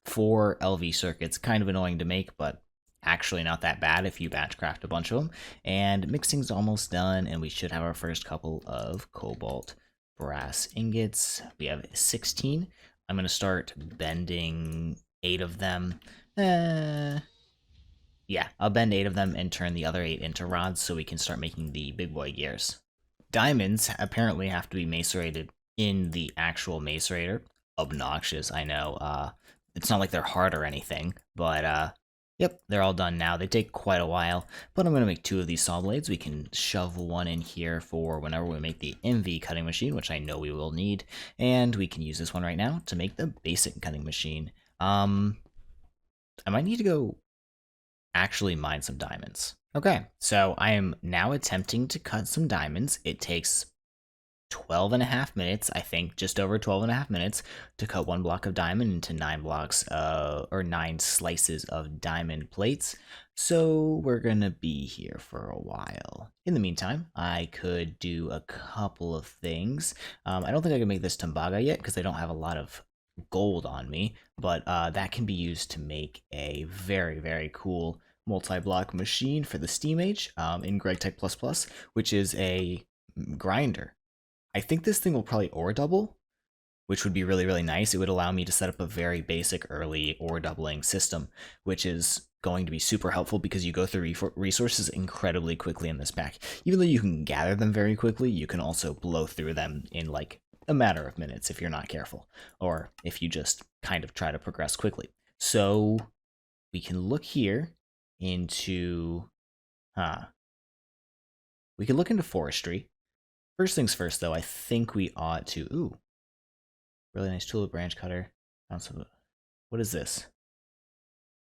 4 LV circuits, kind of annoying to make, but actually not that bad if you batch craft a bunch of them. And mixing's almost done, and we should have our first couple of cobalt brass ingots. We have 16. I'm going to start bending 8 of them. Yeah, I'll bend 8 of them and turn the other 8 into rods so we can start making the big boy gears. Diamonds apparently have to be macerated in the actual macerator. Obnoxious, I know. It's not like they're hard or anything, but yep, they're all done now. They take quite a while, but I'm going to make 2 of these saw blades. We can shove 1 in here for whenever we make the MV cutting machine, which I know we will need, and we can use this one right now to make the basic cutting machine. I might need to go actually mine some diamonds. Okay, so I am now attempting to cut some diamonds. It takes 12.5 minutes, I think, just over 12.5 minutes to cut 1 block of diamond into 9 blocks, or 9 slices of diamond plates. So we're gonna be here for a while. In the meantime, I could do a couple of things. I don't think I can make this Tumbaga yet because I don't have a lot of gold on me, but that can be used to make a very, very cool multi-block machine for the Steam Age in Gregtech++, which is a grinder. I think this thing will probably ore double, which would be really, really nice. It would allow me to set up a very basic early ore doubling system, which is going to be super helpful because you go through resources incredibly quickly in this pack. Even though you can gather them very quickly, you can also blow through them in like a matter of minutes if you're not careful, or if you just kind of try to progress quickly. So we can look here into, we can look into forestry. First things first, though, I think we ought to... Ooh. Really nice tulip branch cutter. What is this?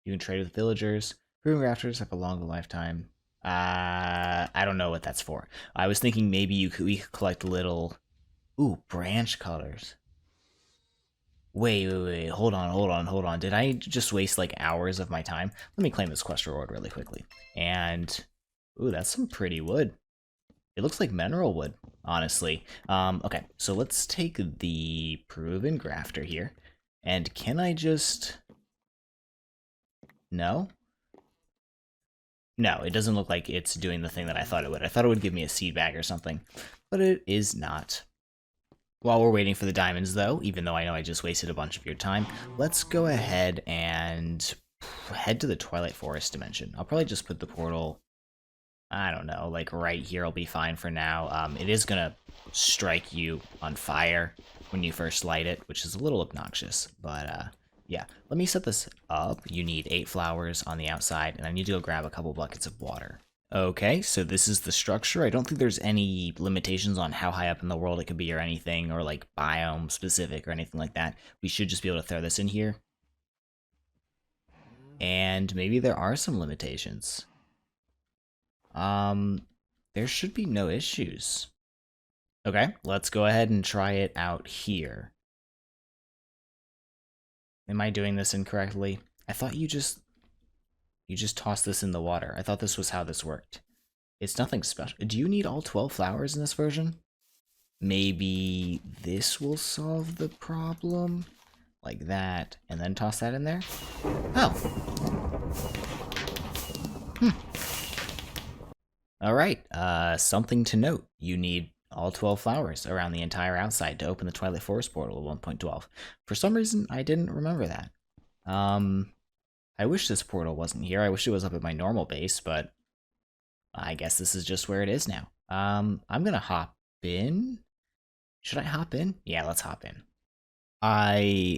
You can trade with villagers. Proven grafters have a longer lifetime. I don't know what that's for. I was thinking maybe we could collect little... Ooh, branch cutters. Wait. Hold on. Did I just waste, like, hours of my time? Let me claim this quest reward really quickly. And... Ooh, that's some pretty wood. It looks like mineral wood, honestly. Okay, so let's take the proven grafter here. And can I just... No? No, it doesn't look like it's doing the thing that I thought it would. I thought it would give me a seed bag or something, but it is not. While we're waiting for the diamonds, though, even though I know I just wasted a bunch of your time, let's go ahead and head to the Twilight Forest dimension. I'll probably just put the portal... I don't know, like right here will be fine for now. It is gonna strike you on fire when you first light it, which is a little obnoxious, but yeah. Let me set this up. You need 8 flowers on the outside, and I need to go grab a couple buckets of water. Okay, so this is the structure. I don't think there's any limitations on how high up in the world it could be or anything, or like biome specific or anything like that. We should just be able to throw this in here. And maybe there are some limitations. There should be no issues. Okay, let's go ahead and try it out here. Am I doing this incorrectly? I thought you just... You just toss this in the water. I thought this was how this worked. It's nothing special. Do you need all 12 flowers in this version? Maybe this will solve the problem? Like that, and then toss that in there? Oh. Alright, something to note. You need all 12 flowers around the entire outside to open the Twilight Forest portal at 1.12. For some reason, I didn't remember that. I wish this portal wasn't here. I wish it was up at my normal base, but I guess this is just where it is now. I'm gonna hop in. Should I hop in? Yeah, let's hop in.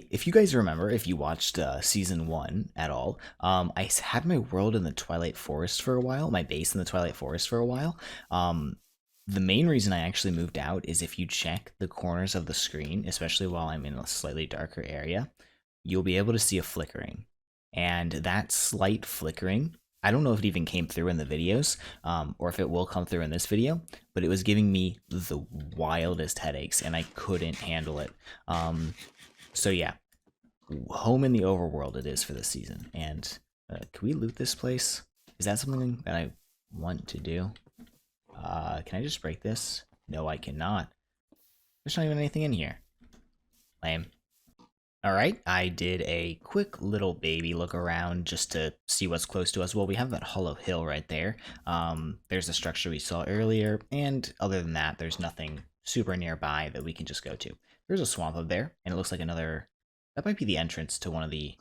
If you guys remember, if you watched season 1 at all, I had my world in the Twilight Forest for a while, my base in the Twilight Forest for a while. The main reason I actually moved out is if you check the corners of the screen, especially while I'm in a slightly darker area, you'll be able to see a flickering. And that slight flickering, I don't know if it even came through in the videos, or if it will come through in this video, but it was giving me the wildest headaches, and I couldn't handle it. So yeah, home in the overworld it is for this season. And can we loot this place? Is that something that I want to do? Can I just break this? No, I cannot. There's not even anything in here. Lame. Alright, I did a quick little baby look around just to see what's close to us. Well, we have that hollow hill right there. There's the structure we saw earlier, and other than that, there's nothing super nearby that we can just go to. There's a swamp up there, and it looks like another... That might be the entrance to one of the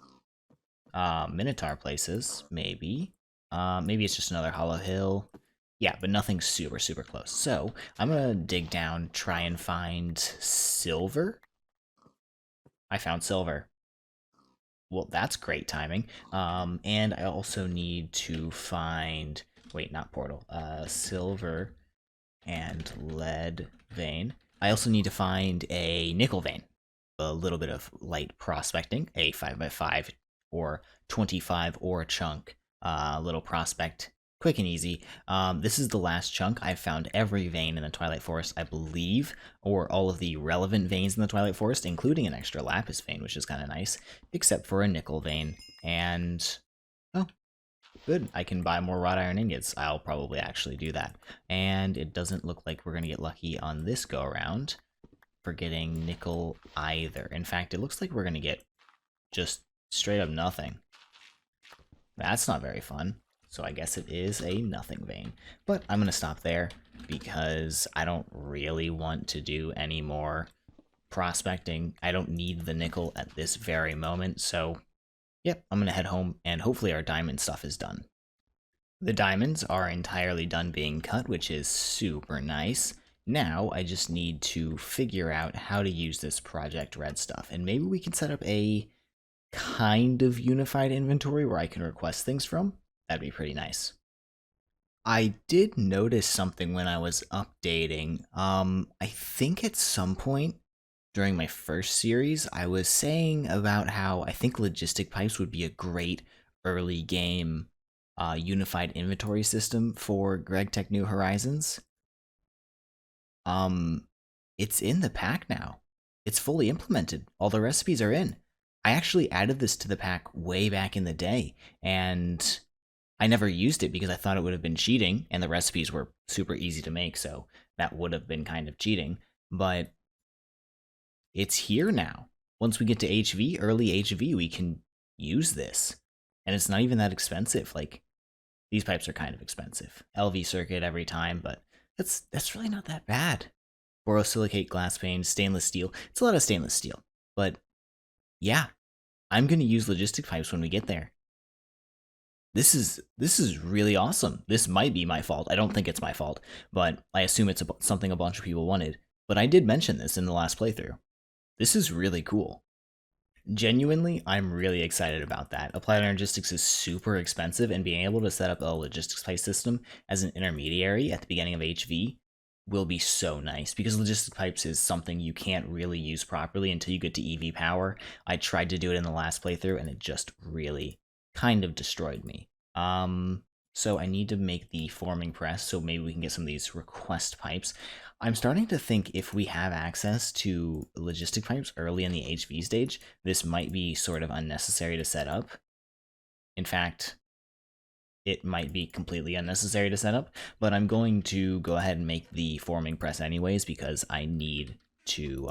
Minotaur places, maybe. Maybe it's just another hollow hill. Yeah, but nothing super, super close. So, I'm gonna dig down, try and find silver. I found silver. Well, that's great timing. And I also need to find... Wait, not portal. Silver and lead vein. I also need to find a nickel vein. A little bit of light prospecting. A 5x5 or 25 ore chunk. Little prospect. Quick and easy. This is the last chunk. I've found every vein in the Twilight Forest, I believe, or all of the relevant veins in the Twilight Forest, including an extra lapis vein, which is kind of nice, except for a nickel vein. And, oh, good. I can buy more wrought iron ingots. I'll probably actually do that. And it doesn't look like we're going to get lucky on this go-around for getting nickel either. In fact, it looks like we're going to get just straight up nothing. That's not very fun. So I guess it is a nothing vein. But I'm going to stop there because I don't really want to do any more prospecting. I don't need the nickel at this very moment. So, yep, I'm going to head home and hopefully our diamond stuff is done. The diamonds are entirely done being cut, which is super nice. Now I just need to figure out how to use this Project Red stuff. And maybe we can set up a kind of unified inventory where I can request things from. That'd be pretty nice. I did notice something when I was updating. I think at some point during my first series, I was saying about how I think logistic pipes would be a great early game unified inventory system for Gregtech New Horizons. It's in the pack now. It's fully implemented. All the recipes are in. I actually added this to the pack way back in the day, and I never used it because I thought it would have been cheating, and the recipes were super easy to make, so that would have been kind of cheating. But it's here now. Once we get to HV, early HV, we can use this. And it's not even that expensive. Like, these pipes are kind of expensive. LV circuit every time, but that's really not that bad. Borosilicate glass pane, stainless steel. It's a lot of stainless steel. But, yeah, I'm going to use logistic pipes when we get there. This is really awesome. This might be my fault. I don't think it's my fault, but I assume it's something a bunch of people wanted. But I did mention this in the last playthrough. This is really cool. Genuinely, I'm really excited about that. Applied Logistics is super expensive, and being able to set up a logistics pipe system as an intermediary at the beginning of HV will be so nice, because logistic pipes is something you can't really use properly until you get to EV power. I tried to do it in the last playthrough, and it just really kind of destroyed me. So I need to make the forming press, so maybe we can get some of these request pipes. I'm starting to think if we have access to logistic pipes early in the HV stage, this might be sort of unnecessary to set up. In fact, it might be completely unnecessary to set up, but I'm going to go ahead and make the forming press anyways because I need to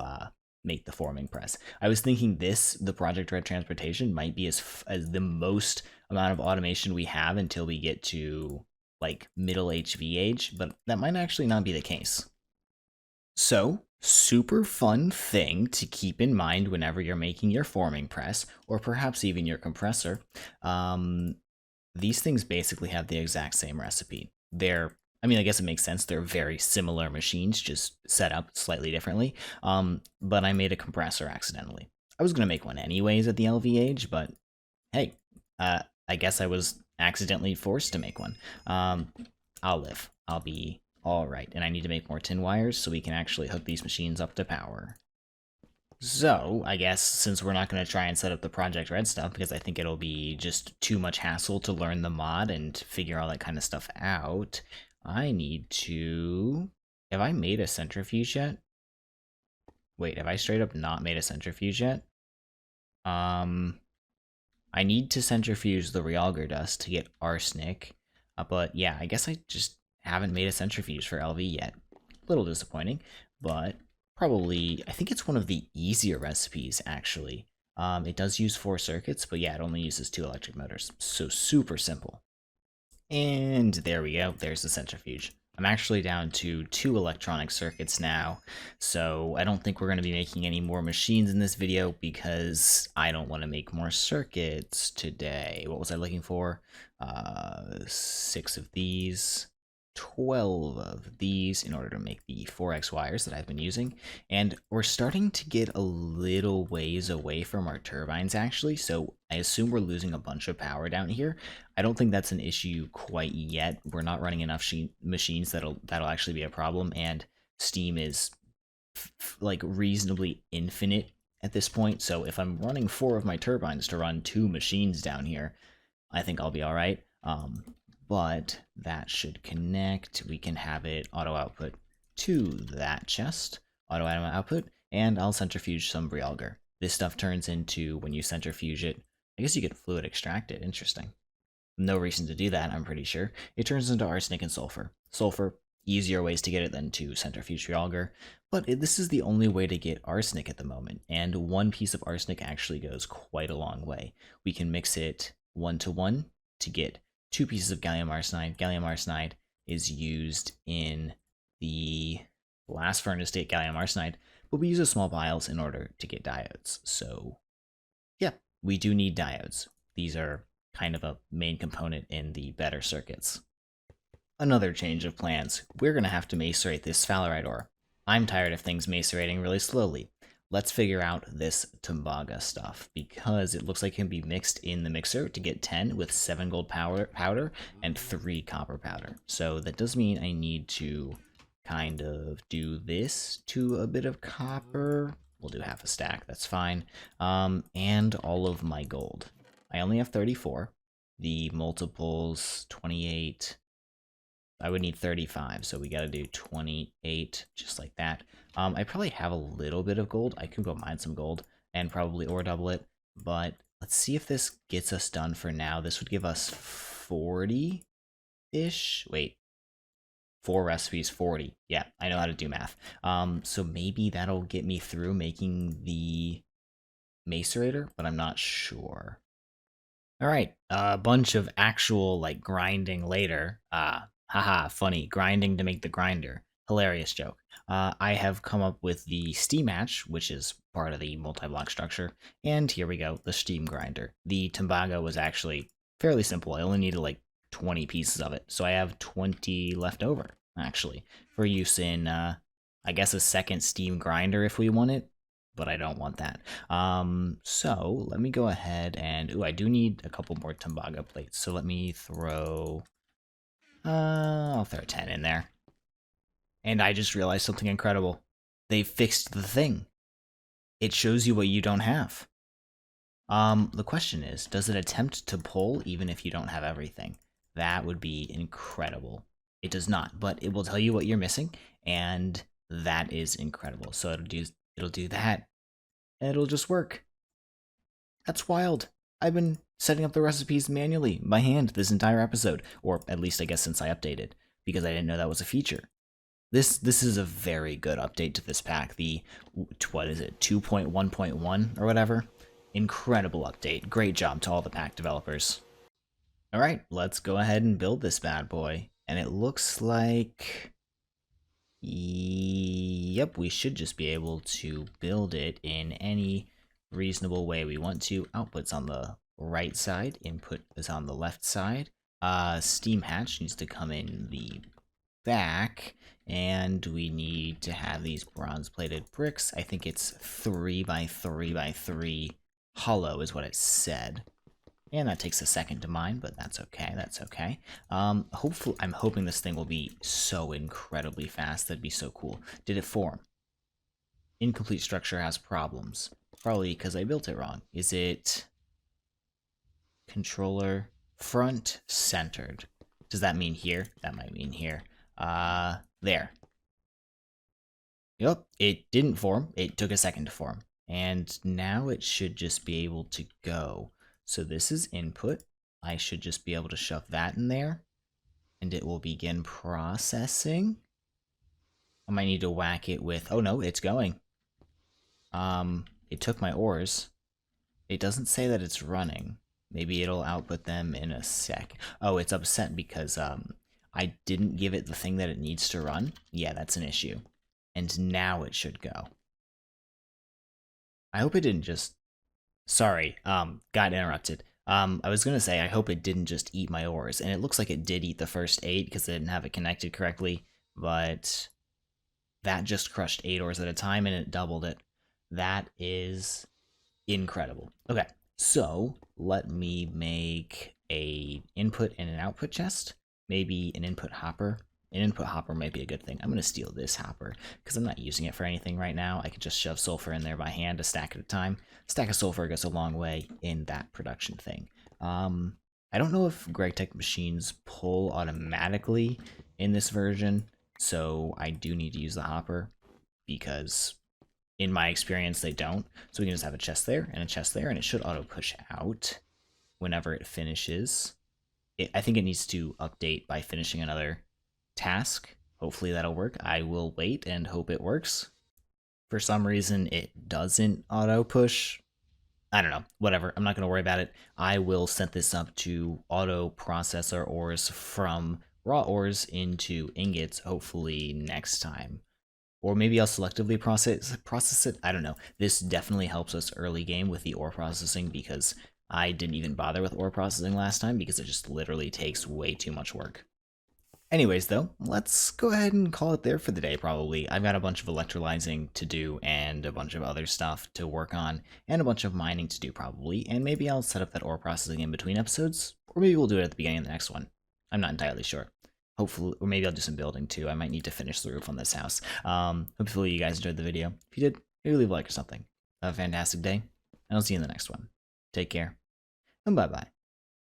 make the forming press. I was thinking the Project Red Transportation might be as the most amount of automation we have until we get to like middle HV age, but that might actually not be the case. So, super fun thing to keep in mind whenever you're making your forming press, or perhaps even your compressor. These things basically have the exact same recipe. I mean, I guess it makes sense. They're very similar machines, just set up slightly differently. But I made a compressor accidentally. I was going to make one anyways at the LV age, but hey, I guess I was accidentally forced to make one. I'll live. I'll be all right. And I need to make more tin wires so we can actually hook these machines up to power. So, I guess since we're not going to try and set up the Project Red stuff, because I think it'll be just too much hassle to learn the mod and figure all that kind of stuff out, I need to... Have I made a centrifuge yet? Wait, have I straight up not made a centrifuge yet? I need to centrifuge the realgar dust to get arsenic, but yeah, I guess I just haven't made a centrifuge for LV yet. A little disappointing, but probably, I think it's one of the easier recipes, actually. It does use 4 circuits, but yeah, it only uses 2 electric motors, so super simple. And there we go, there's the centrifuge. I'm actually down to 2 electronic circuits now, so I don't think we're going to be making any more machines in this video because I don't want to make more circuits today. What was I looking for? 6 of these, 12 of these in order to make the 4x wires that I've been using. And we're starting to get a little ways away from our turbines actually, so I assume we're losing a bunch of power down here. I don't think that's an issue quite yet. We're not running enough machines that'll actually be a problem, and steam is like reasonably infinite at this point. So if I'm running 4 of my turbines to run 2 machines down here, I think I'll be all right. But that should connect. We can have it auto output to that chest, auto output, and I'll centrifuge some realgar. This stuff turns into, when you centrifuge it, I guess you get fluid extracted. Interesting. No reason to do that, I'm pretty sure. It turns into arsenic and sulfur. Sulfur, easier ways to get it than to centrifuge realgar, but this is the only way to get arsenic at the moment, and 1 piece of arsenic actually goes quite a long way. We can mix it 1-to-1 to get 2 pieces of gallium arsenide. Gallium arsenide is used in the blast furnace to get gallium arsenide, but we use a small vials in order to get diodes. So yeah, we do need diodes. These are kind of a main component in the better circuits. Another change of plans. We're going to have to macerate this sphalerite ore. I'm tired of things macerating really slowly. Let's figure out this Tembaga stuff, because it looks like it can be mixed in the mixer to get 10 with 7 gold powder and 3 copper powder. So that does mean I need to kind of do this to a bit of copper. We'll do half a stack, that's fine. And all of my gold. I only have 34. The multiples, 28. I would need 35, so we gotta do 28, just like that. I probably have a little bit of gold. I could go mine some gold and probably ore double it, but let's see if this gets us done for now. This would give us 40-ish. Wait, 4 recipes, 40. Yeah, I know how to do math. So maybe that'll get me through making the macerator, but I'm not sure. All right, a bunch of actual like grinding later. Haha, funny, grinding to make the grinder. Hilarious joke. I have come up with the steam hatch, which is part of the multi-block structure, and here we go, the steam grinder. The Tembaga was actually fairly simple. I only needed like 20 pieces of it, so I have 20 left over, actually, for use in, I guess, a second steam grinder if we want it, but I don't want that. So let me go ahead and, ooh, I do need a couple more Tembaga plates, so let me throw, I'll throw 10 in there. And I just realized something incredible. They fixed the thing. It shows you what you don't have. The question is, does it attempt to pull even if you don't have everything? That would be incredible. It does not, but it will tell you what you're missing, and that is incredible. So it'll do that, and it'll just work. That's wild. I've been setting up the recipes manually by hand this entire episode, or at least I guess since I updated, because I didn't know that was a feature. This is a very good update to this pack. The, what is it, 2.1.1 or whatever? Incredible update. Great job to all the pack developers. Alright, let's go ahead and build this bad boy. And it looks like... Yep, we should just be able to build it in any reasonable way we want to. Output's on the right side, input is on the left side. Steam hatch needs to come in the back, and we need to have these bronze plated bricks. I think it's 3 by 3 by 3 hollow is what it said. And that takes a second to mine, but that's okay, that's okay. Hopefully, I'm hoping this thing will be so incredibly fast. That'd be so cool. Did it form? Incomplete structure has problems. Probably because I built it wrong. Is it controller front centered? Does that mean here? That might mean here. There. Yep, it didn't form. It took a second to form. And now it should just be able to go. So this is input. I should just be able to shove that in there. And it will begin processing. I might need to whack it with... Oh no, it's going. It took my ores. It doesn't say that it's running. Maybe it'll output them in a sec. Oh, it's upset because I didn't give it the thing that it needs to run. Yeah, that's an issue. And now it should go. I hope it didn't just... Sorry, got interrupted. I was gonna say, I hope it didn't just eat my ores, and it looks like it did eat the first 8 because I didn't have it connected correctly, but that just crushed 8 ores at a time and it doubled it. That is incredible. Okay, so let me make a input and an output chest, maybe an input hopper. An input hopper might be a good thing. I'm going to steal this hopper because I'm not using it for anything right now. I could just shove sulfur in there by hand, a stack at a time. A stack of sulfur goes a long way in that production thing. I don't know if Gregtech machines pull automatically in this version, so I do need to use the hopper because in my experience they don't. So we can just have a chest there and a chest there, and it should auto push out whenever it finishes. I think it needs to update by finishing another task. Hopefully that'll work. I will wait and hope it works. For some reason it doesn't auto push. I don't know, whatever, I'm not going to worry about it. I will set this up to auto process our ores from raw ores into ingots hopefully next time. Or maybe I'll selectively process it. I don't know. This definitely helps us early game with the ore processing because I didn't even bother with ore processing last time because it just literally takes way too much work. Anyways, though, let's go ahead and call it there for the day, probably. I've got a bunch of electrolyzing to do and a bunch of other stuff to work on and a bunch of mining to do, probably. And maybe I'll set up that ore processing in between episodes, or maybe we'll do it at the beginning of the next one. I'm not entirely sure. Hopefully, or maybe I'll do some building, too. I might need to finish the roof on this house. Hopefully you guys enjoyed the video. If you did, maybe leave a like or something. Have a fantastic day, and I'll see you in the next one. Take care, and bye-bye.